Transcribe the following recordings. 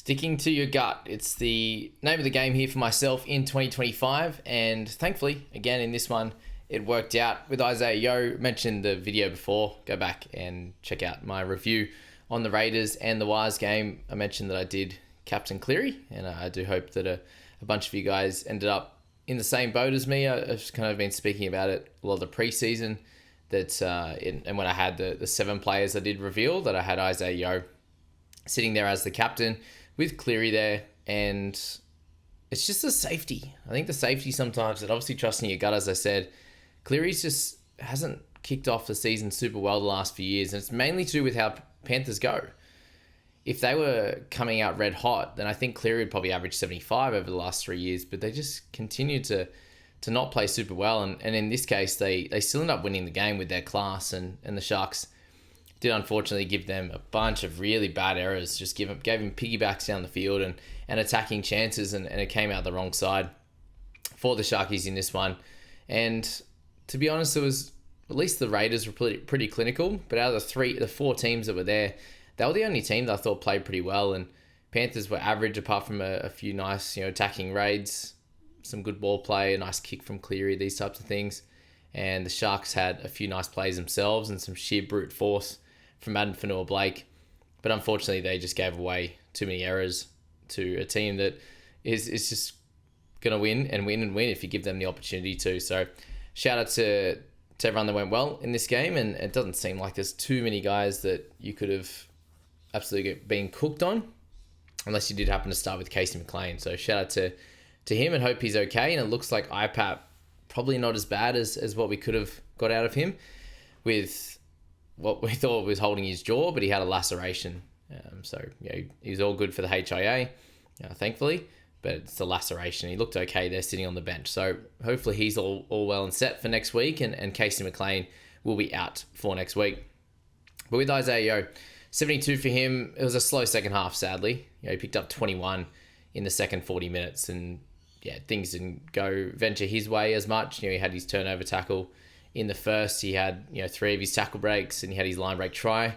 Sticking to your gut. It's the name of the game here for myself in 2025. And thankfully, again, in this one, it worked out with Isaiah Yeo. Mentioned the video before. Go back and check out my review on the Raiders and the Wires game. I mentioned that I did Captain Cleary, and I do hope that a bunch of you guys ended up in the same boat as me. I've kind of been speaking about it a lot of the preseason. And when I had the 7 players I did reveal, that I had Isaiah Yeo sitting there as the captain with Cleary there, and it's just the safety. I think the safety sometimes, and obviously trusting your gut, as I said, Cleary's just hasn't kicked off the season super well the last few years, and it's mainly to do with how Panthers go. If they were coming out red hot, then I think Cleary would probably average 75 over the last 3 years, but they just continue to not play super well, and in this case, they still end up winning the game with their class, and the Sharks did unfortunately give them a bunch of really bad errors, just gave him piggybacks down the field and attacking chances, and it came out the wrong side for the Sharkies in this one. And to be honest, it was, at least the Raiders were pretty clinical, but out of the 4 teams that were there, they were the only team that I thought played pretty well, and Panthers were average apart from a few nice, attacking raids, some good ball play, a nice kick from Cleary, these types of things. And the Sharks had a few nice plays themselves and some sheer brute force from Adam Fanua-Blake, but unfortunately they just gave away too many errors to a team that is just going to win and win and win if you give them the opportunity to. So shout out to everyone that went well in this game, and it doesn't seem like there's too many guys that you could have absolutely been cooked on, unless you did happen to start with Casey McLean. So shout out to him, and hope he's okay. And it looks like IPAP probably not as bad as what we could have got out of him with what we thought was holding his jaw, but he had a laceration. He was all good for the HIA, thankfully, but it's the laceration. He looked okay there sitting on the bench. So hopefully he's all well and set for next week, and Casey McLean will be out for next week. But with Isaiah Yeo, 72 for him. It was a slow second half, sadly. He picked up 21 in the second 40 minutes, and things didn't venture his way as much. He had his turnover tackle in the first. He had 3 of his tackle breaks, and he had his line break try.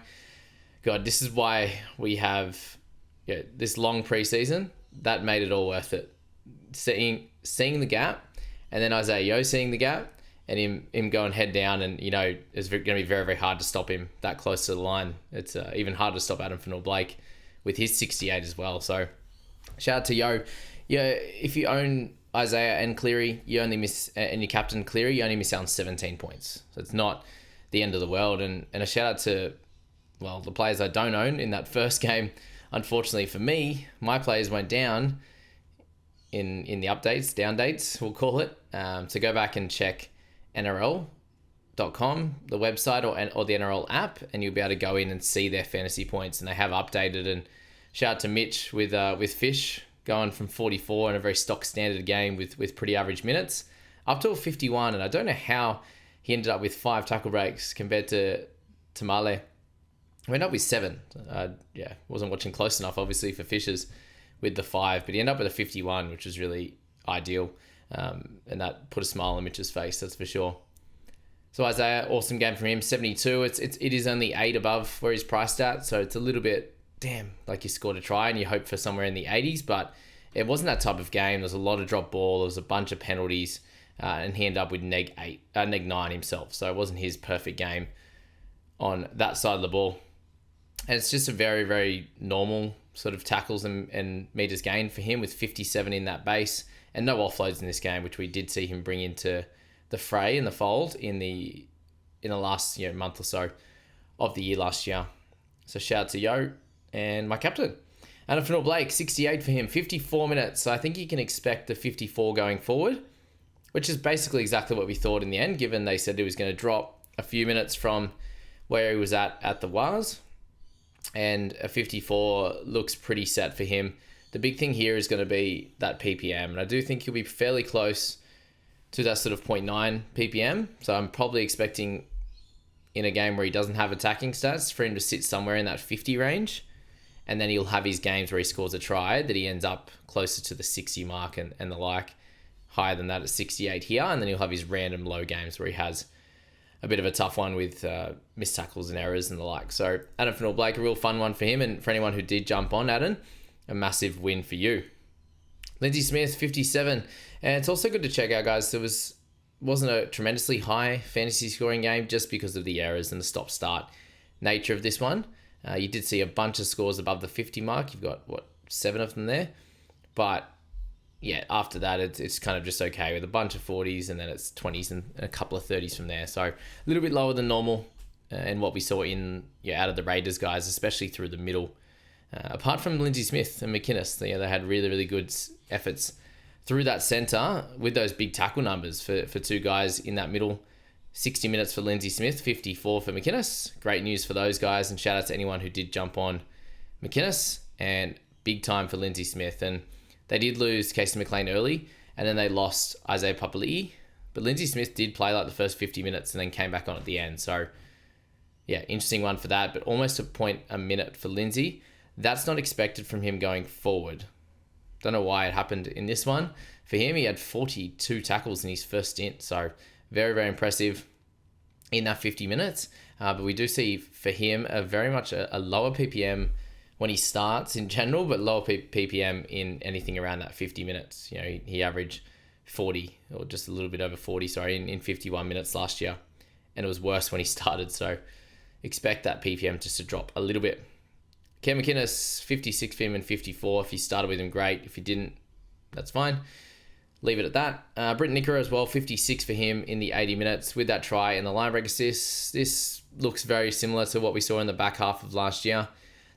God, this is why we have this long preseason. That made it all worth it. Seeing the gap, and then Isaiah Yeo seeing the gap, and him going head down, and it's going to be very, very hard to stop him that close to the line. It's even harder to stop Adam Fanua-Blake with his 68 as well. So shout out to Yeo. If you own Isaiah and Cleary, you only miss, and your captain Cleary, you only miss out on 17 points. So it's not the end of the world. And a shout out to, the players I don't own in that first game. Unfortunately for me, my players went down in the updates, down dates, we'll call it. So go back and check NRL.com, the website, or the NRL app, and you'll be able to go in and see their fantasy points. And they have updated. And shout out to Mitch with Fish, going from 44 in a very stock standard game with pretty average minutes up to a 51. And I don't know how he ended up with 5 tackle breaks compared to Male. He ended up with 7. Wasn't watching close enough, obviously, for Fishers with the 5, but he ended up with a 51, which was really ideal. And that put a smile on Mitch's face, that's for sure. So Isaiah, awesome game from him, 72. It is only 8 above where he's priced at, so it's a little bit, like you scored a try and you hope for somewhere in the 80s, but it wasn't that type of game. There's a lot of drop ball, there was a bunch of penalties, and he ended up with neg 9 himself, so it wasn't his perfect game on that side of the ball. And it's just a very, very normal sort of tackles and meters gained for him, with 57 in that base, and no offloads in this game, which we did see him bring into the fray and the fold in the last month or so of the year last year. So shout out to Yeo. And my captain, Adam Fanua-Blake, 68 for him, 54 minutes. So I think you can expect the 54 going forward, which is basically exactly what we thought in the end, given they said he was going to drop a few minutes from where he was at the Wars. And a 54 looks pretty set for him. The big thing here is going to be that PPM. And I do think he'll be fairly close to that sort of 0.9 PPM. So I'm probably expecting, in a game where he doesn't have attacking stats, for him to sit somewhere in that 50 range. And then he'll have his games where he scores a try that he ends up closer to the 60 mark and the like, higher than that at 68 here. And then he'll have his random low games where he has a bit of a tough one with missed tackles and errors and the like. So Adam Fanua-Blake, a real fun one for him. And for anyone who did jump on Adam, a massive win for you. Lindsay Smith, 57. And it's also good to check out, guys. Wasn't a tremendously high fantasy scoring game just because of the errors and the stop-start nature of this one. You did see a bunch of scores above the 50 mark. You've got, 7 of them there? But yeah, after that, it's kind of just okay with a bunch of 40s, and then it's 20s and a couple of 30s from there. So a little bit lower than normal and what we saw out of the Raiders guys, especially through the middle. Apart from Lindsay Smith and McInnes, they had really, really good efforts through that centre with those big tackle numbers for two guys in that middle. 60 minutes for Lindsay Smith, 54 for McInnes. Great news for those guys, and shout out to anyone who did jump on McInnes, and big time for Lindsay Smith. And they did lose Casey McLean early, and then they lost Isaiah Papali'i, but Lindsay Smith did play like the first 50 minutes and then came back on at the end. So yeah, interesting one for that, but almost a point a minute for Lindsay. That's not expected from him going forward. Don't know why it happened in this one. For him, he had 42 tackles in his first stint. So very, very impressive in that 50 minutes. But we do see for him very much a lower PPM when he starts in general, but lower PPM in anything around that 50 minutes. He averaged 40 or just a little bit over 40, in 51 minutes last year. And it was worse when he started. So expect that PPM just to drop a little bit. Cam McInnes, 56 for him and 54. If you started with him, great. If you didn't, that's fine. Leave it at that. Britton Nickera as well, 56 for him in the 80 minutes with that try and the line break assist. This looks very similar to what we saw in the back half of last year.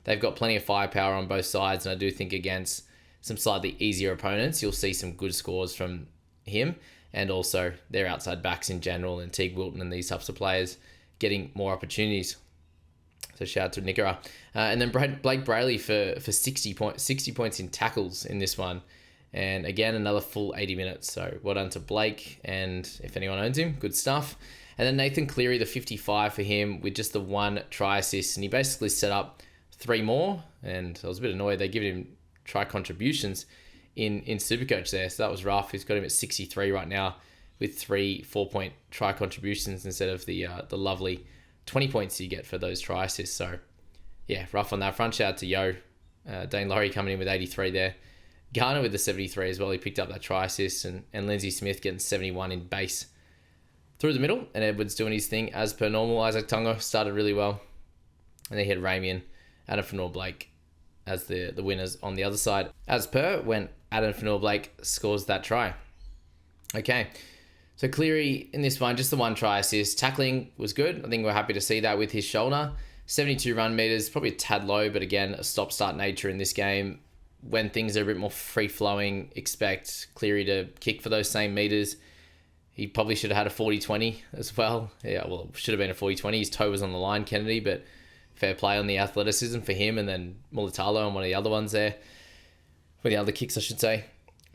They've got plenty of firepower on both sides, and I do think against some slightly easier opponents, you'll see some good scores from him, and also their outside backs in general, and Teague Wilton and these types of players getting more opportunities. So shout out to Nickera. And then Blake Brayley for 60 points in tackles in this one. And again, another full 80 minutes. So well done to Blake. And if anyone owns him, good stuff. And then Nathan Cleary, the 55 for him with just the 1 try assist. And he basically set up 3 more. And I was a bit annoyed. They give him try contributions in Supercoach there. So that was rough. He's got him at 63 right now with 3 4-point try contributions instead of the lovely 20 points you get for those try assists. So yeah, rough on that front. Shout out to Yo. Dane Laurie coming in with 83 there. Garner with the 73 as well. He picked up that try assist, and Lindsay Smith getting 71 in base through the middle, and Edwards doing his thing as per normal. Isaac Tonga started really well, and then he had Ramian, Adam Fanor-Blake as the winners on the other side, as per when Adam Fanor-Blake scores that try. Okay, so Cleary in this one, just the 1 try assist. Tackling was good. I think we're happy to see that with his shoulder. 72 run meters, probably a tad low, but again, a stop-start nature in this game. When things are a bit more free-flowing, expect Cleary to kick for those same meters. He probably should have had a 40-20 as well. Yeah, well, it should have been a 40-20. His toe was on the line, Kennedy, but fair play on the athleticism for him, and then Mulatalo on one of the other ones there. One of the other kicks, I should say.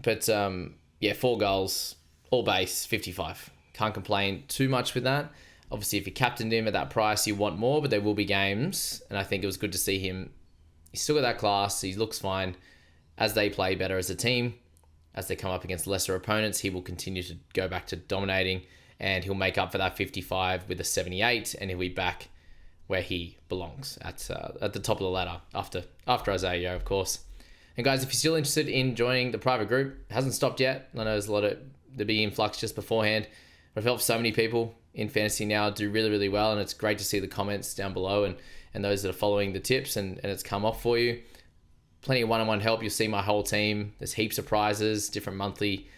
But, 4 goals, all base, 55. Can't complain too much with that. Obviously, if you captained him at that price, you want more, but there will be games, and I think it was good to see him. He's still got that class. He looks fine. As they play better as a team, as they come up against lesser opponents, he will continue to go back to dominating, and he'll make up for that 55 with a 78, and he'll be back where he belongs at the top of the ladder after Isaiah, of course. And guys, if you're still interested in joining the private group, it hasn't stopped yet. I know there's a lot of the big influx just beforehand. I've helped so many people in fantasy now do really, really well, and it's great to see the comments down below and those that are following the tips, and it's come off for you. Plenty of one-on-one help. You'll see my whole team. There's heaps of prizes, different monthly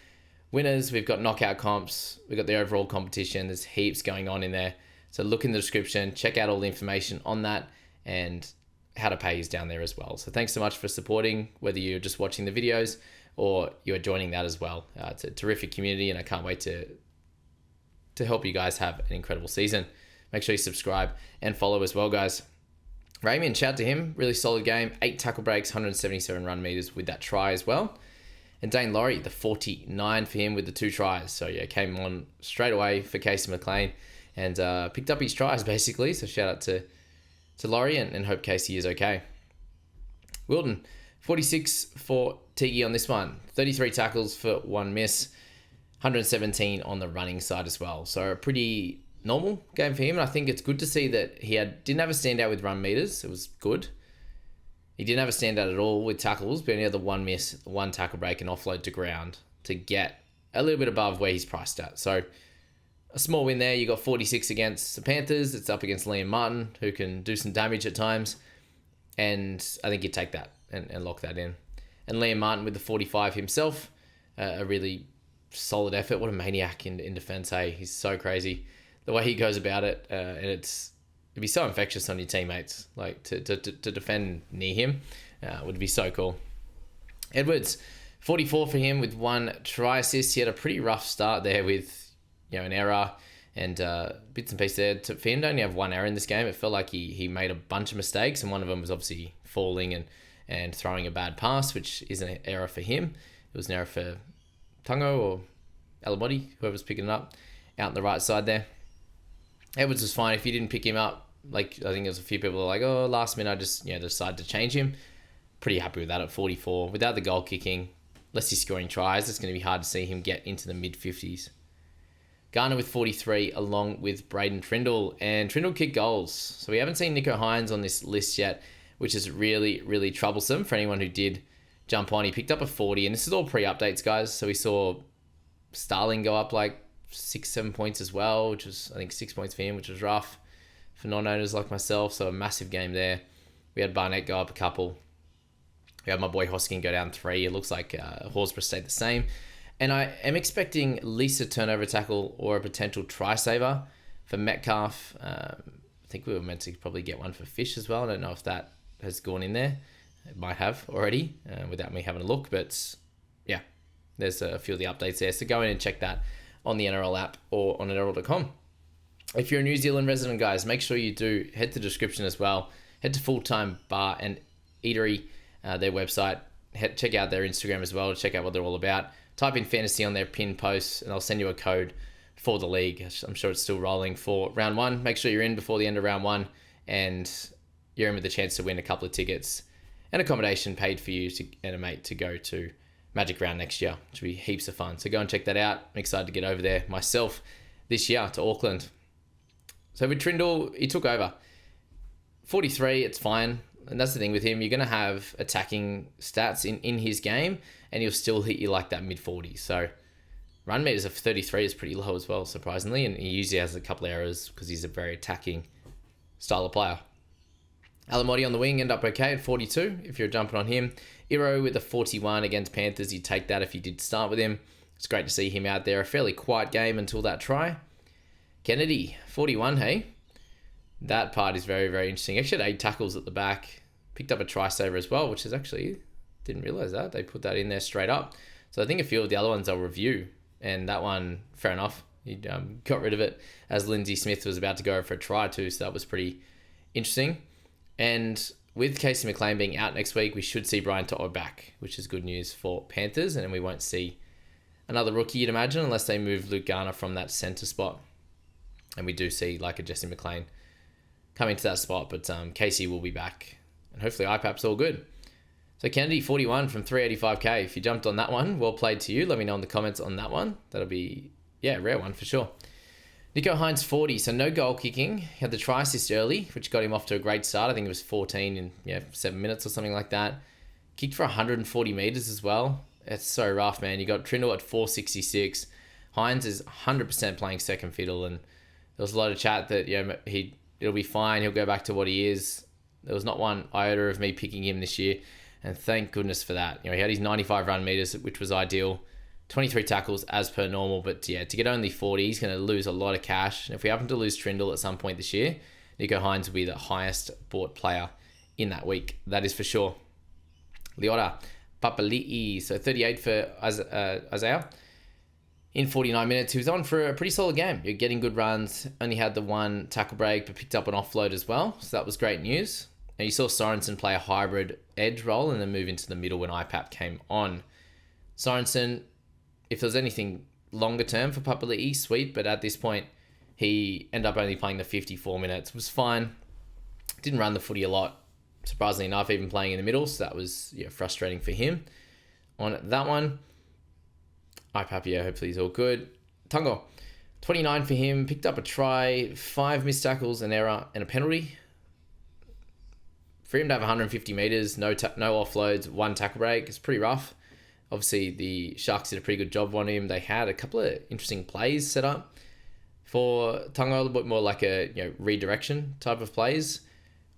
winners. We've got knockout comps. We've got the overall competition. There's heaps going on in there. So look in the description, check out all the information on that, and how to pay is down there as well. So thanks so much for supporting, whether you're just watching the videos or you're joining that as well. It's a terrific community, and I can't wait to help you guys have an incredible season. Make sure you subscribe and follow as well, guys. Ramian, shout out to him. Really solid game. 8 tackle breaks, 177 run meters with that try as well. And Dane Laurie, the 49 for him with the 2 tries. So yeah, came on straight away for Casey McLean and picked up his tries basically. So shout out to Laurie and hope Casey is okay. Wilton, 46 for Tiggy on this one. 33 tackles for 1 miss. 117 on the running side as well. So a pretty normal game for him, and I think it's good to see that he didn't have a standout with run meters. It was good. He didn't have a standout at all with tackles, but only had the one miss, one tackle break, and offload to ground to get a little bit above where he's priced at. So a small win there. You got 46 against the Panthers. It's up against Liam Martin, who can do some damage at times. And I think you take that and lock that in. And Liam Martin with the 45 himself, a really solid effort. What a maniac in defense, hey? He's so crazy. The way he goes about it, and it'd be so infectious on your teammates. Like, to defend near him would be so cool. Edwards, 44 for him with one try assist. He had a pretty rough start there with, an error and bits and pieces there. For him to only have one error in this game, it felt like he made a bunch of mistakes, and one of them was obviously falling and throwing a bad pass, which is an error for him. It was an error for Tungo or Alamoti, whoever's picking it up, out on the right side there. Edwards was fine. If you didn't pick him up, like, I think there's a few people who are like, oh, last minute I just decided to change him. Pretty happy with that at 44. Without the goal kicking, unless he's scoring tries, it's going to be hard to see him get into the mid-50s. Garner with 43, along with Braden Trindle. And Trindle kicked goals. So we haven't seen Nico Hynes on this list yet, which is really, really troublesome for anyone who did jump on. He picked up a 40, and this is all pre-updates, guys. So we saw Starling go up like 6-7 points as well, which was, I think, 6 points for him, which was rough for non-owners like myself. So a massive game there. We had Barnett go up a couple. We had my boy Hoskin go down 3. It looks like Horsburgh stayed the same. And I am expecting at least a turnover tackle or a potential try saver for Metcalf. I think we were meant to probably get one for Fish as well. I don't know if that has gone in there. It might have already without me having a look. But yeah, there's a few of the updates there. So go in and check that on the NRL app or on NRL.com. If you're a New Zealand resident, guys, make sure you do head to the description as well. Head to Full-Time Bar and Eatery, their website. Check out their Instagram as well. Check out what they're all about. Type in fantasy on their pin posts and I'll send you a code for the league. I'm sure it's still rolling for round 1. Make sure you're in before the end of round 1 and you're in with a chance to win a couple of tickets and accommodation paid for you and a mate to go to Magic Round next year, which will be heaps of fun. So go and check that out. I'm excited to get over there myself this year to Auckland. So with Trindle, he took over. 43, it's fine. And that's the thing with him. You're going to have attacking stats in his game, and he'll still hit you like that mid-40s. So run meters of 33 is pretty low as well, surprisingly. And he usually has a couple of errors because he's a very attacking style of player. Alamoti on the wing ended up okay at 42 if you're jumping on him. Iro with a 41 against Panthers. You'd take that if you did start with him. It's great to see him out there. A fairly quiet game until that try. Kennedy, 41, hey? That part is very, very interesting. Actually had 8 tackles at the back. Picked up a try saver as well, which is actually, didn't realize that. They put that in there straight up. So I think a few of the other ones I'll review. And that one, fair enough. He got rid of it as Lindsay Smith was about to go for a try too. So that was pretty interesting. And with Casey McLean being out next week, we should see Brian To'o back, which is good news for Panthers. And then we won't see another rookie, you'd imagine, unless they move Luke Garner from that centre spot. And we do see like a Jesse McLean coming to that spot. But Casey will be back. And hopefully IPAP's all good. So Kennedy, 41 from 385k. If you jumped on that one, well played to you. Let me know in the comments on that one. That'll be, a rare one for sure. Nico Hynes, 40. So no goal kicking. He had the try assist early, which got him off to a great start. I think it was 14 in 7 minutes or something like that. Kicked for 140 meters as well. It's so rough, man. You got Trindle at 466. Hynes is 100% playing second fiddle. And there was a lot of chat that it'll be fine. He'll go back to what he is. There was not one iota of me picking him this year. And thank goodness for that. He had his 95 run meters, which was ideal. 23 tackles as per normal. But to get only 40, he's going to lose a lot of cash. And if we happen to lose Trindle at some point this year, Nico Hynes will be the highest bought player in that week. That is for sure. Leota Papali'i. So 38 for Isaiah. In 49 minutes, he was on for a pretty solid game. You're getting good runs. Only had the one tackle break, but picked up an offload as well. So that was great news. And you saw Sorensen play a hybrid edge role and then move into the middle when IPAP came on. Sorensen, if there's anything longer term for Papali'i, sweet. But at this point, he ended up only playing the 54 minutes. It was fine. Didn't run the footy a lot, surprisingly enough, even playing in the middle. So that was frustrating for him. On that one, IPAP, hopefully he's all good. Tungo, 29 for him. Picked up a try, 5 missed tackles, an error, and a penalty. for him to have 150 meters, no offloads, one tackle break, it's pretty rough. Obviously, the Sharks did a pretty good job on him. They had a couple of interesting plays set up for Tungo, a little bit more like a redirection type of plays,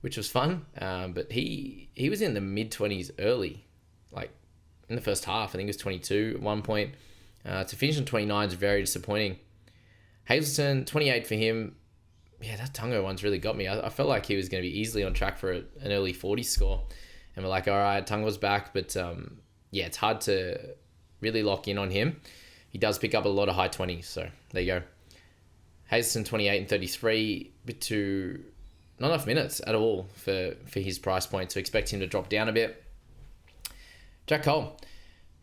which was fun. But he was in the mid-20s early, like in the first half. I think it was 22 at one point. To finish on 29 is very disappointing. Hazleton, 28 for him. Yeah, that Tungo one's really got me. I felt like he was going to be easily on track for an early 40 score. And we're like, all right, Tungo's back. But yeah, it's hard to really lock in on him. He does pick up a lot of high 20s. So there you go. Hazleton, 28 and 33. Bit too... Not enough minutes at all for his price point. So expect him to drop down a bit. Jack Cole,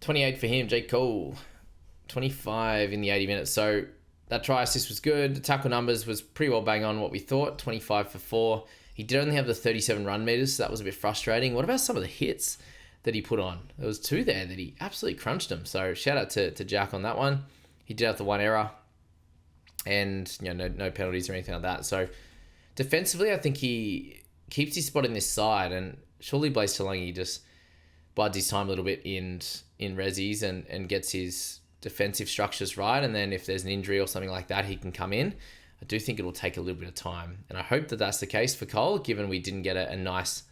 28 for him. Jake Cole, 25 in the 80 minutes. So that try assist was good. The tackle numbers was pretty well bang on what we thought. 25 for 4. He did only have the 37 run meters, so that was a bit frustrating. What about some of the hits that he put on? There was 2 there that he absolutely crunched them. So shout out to Jack on that one. He did have the 1 error and no penalties or anything like that. So defensively, I think he keeps his spot in this side, and surely Blaze Talangi just bides his time a little bit in resis and gets his defensive structures right, and then if there's an injury or something like that, he can come in. I do think it'll take a little bit of time, and I hope that that's the case for Cole, given we didn't get a nice,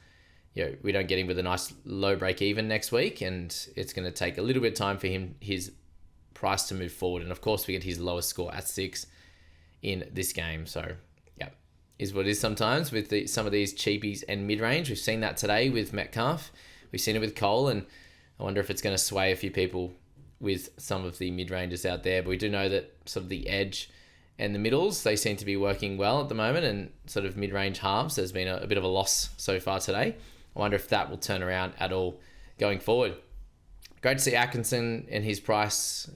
we don't get him with a nice low break even next week, and it's going to take a little bit of time for his price to move forward. And of course, we get his lowest score at 6 in this game. So yeah, is what it is sometimes with some of these cheapies and mid-range. We've seen that today with Metcalf. We've seen it with Cole, and I wonder if it's going to sway a few people with some of the mid-rangers out there. But we do know that sort of the edge and the middles, they seem to be working well at the moment, and sort of mid-range halves, there's been a bit of a loss so far today. I wonder if that will turn around at all going forward. Great to see Atkinson and his price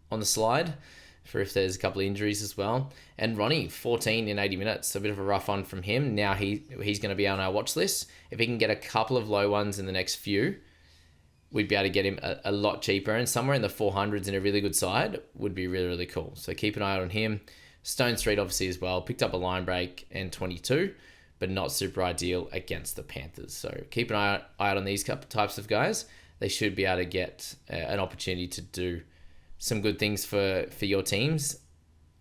on the slide for if there's a couple of injuries as well. And Ronnie, 14 in 80 minutes, a bit of a rough one from him. Now he's going to be on our watch list. If he can get a couple of low ones in the next few, we'd be able to get him a lot cheaper, and somewhere in the 400s in a really good side would be really, really cool. So keep an eye on him. Stone Street obviously as well. Picked up a line break and 22, but not super ideal against the Panthers. So keep an eye out on these types of guys. They should be able to get an opportunity to do some good things for your teams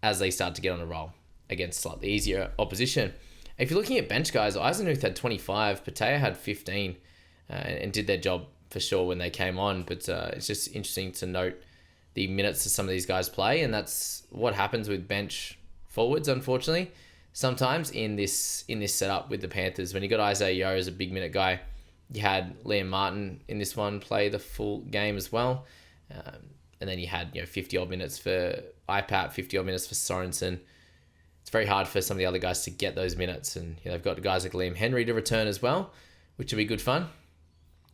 as they start to get on a roll against slightly easier opposition. If you're looking at bench guys, Eisenhuth had 25, Patea had 15, and did their job for sure when they came on. But it's just interesting to note the minutes that some of these guys play, and that's what happens with bench forwards, unfortunately. Sometimes in this setup with the Panthers, when you got Isaiah Yeo as a big minute guy, you had Liam Martin in this one play the full game as well. And then you had 50 odd minutes for IPAP, 50 odd minutes for Sorensen. It's very hard for some of the other guys to get those minutes, and they've got guys like Liam Henry to return as well, which will be good fun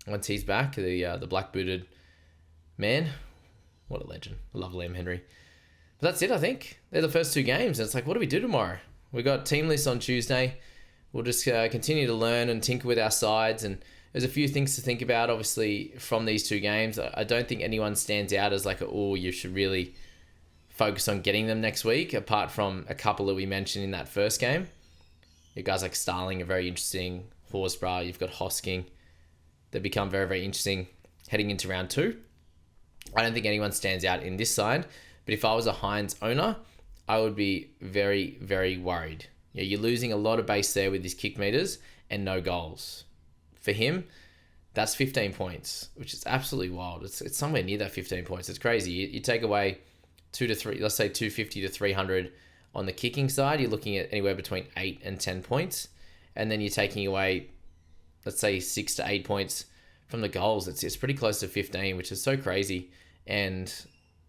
once he's back. The black booted man, what a legend! I love Liam Henry. But that's it. I think they're the first 2 games, and it's like, what do we do tomorrow? We got team lists on Tuesday. We'll just continue to learn and tinker with our sides, and there's a few things to think about, obviously, from these 2 games. I don't think anyone stands out as like, you should really focus on getting them next week, apart from a couple that we mentioned in that first game. You guys like Starling are very interesting. Horsburgh, you've got Hosking. They become very, very interesting heading into round 2. I don't think anyone stands out in this side, but if I was a Hynes owner, I would be very, very worried. You're losing a lot of base there with his kick meters and no goals. For him, that's 15 points, which is absolutely wild. It's somewhere near that 15 points. It's crazy. You take away 2 to 3, let's say 250 to 300 on the kicking side, you're looking at anywhere between 8 and 10 points. And then you're taking away, let's say 6 to 8 points from the goals. It's pretty close to 15, which is so crazy. And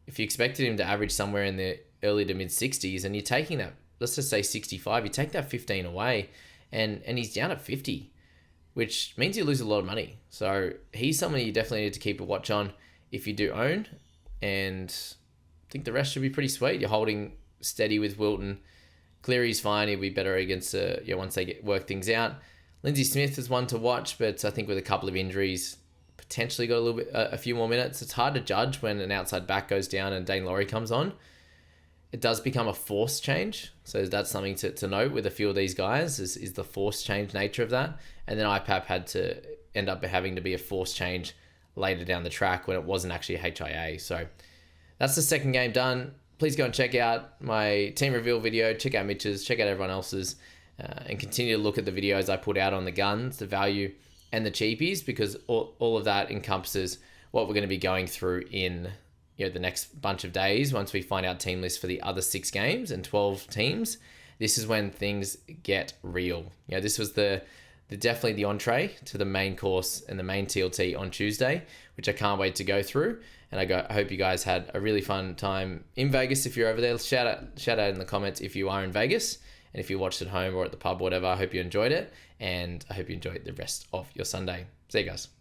if you expected him to average somewhere in the early to mid 60s, and you're taking that, let's just say 65, you take that 15 away, and he's down at 50, which means you lose a lot of money. So he's someone you definitely need to keep a watch on if you do own, and I think the rest should be pretty sweet. You're holding steady with Wilton. Cleary's fine. He'll be better against once they work things out. Lindsay Smith is one to watch, but I think with a couple of injuries, potentially got a few more minutes. It's hard to judge when an outside back goes down and Dane Laurie comes on. it does become a forced change. So that's something to note with a few of these guys is the forced change nature of that. And then IPAP had to end up having to be a forced change later down the track when it wasn't actually a HIA. So that's the second game done. Please go and check out my team reveal video, check out Mitch's, check out everyone else's, and continue to look at the videos I put out on the guns, the value, and the cheapies, because all of that encompasses what we're going to be going through in the next bunch of days once we find out team lists for the other 6 games and 12 teams. This is when things get real. This was definitely the entree to the main course and the main TLT on Tuesday, which I can't wait to go through. And I hope you guys had a really fun time in Vegas. If you're over there, shout out in the comments if you are in Vegas. And if you watched at home or at the pub or whatever, I hope you enjoyed it. And I hope you enjoyed the rest of your Sunday. See you guys.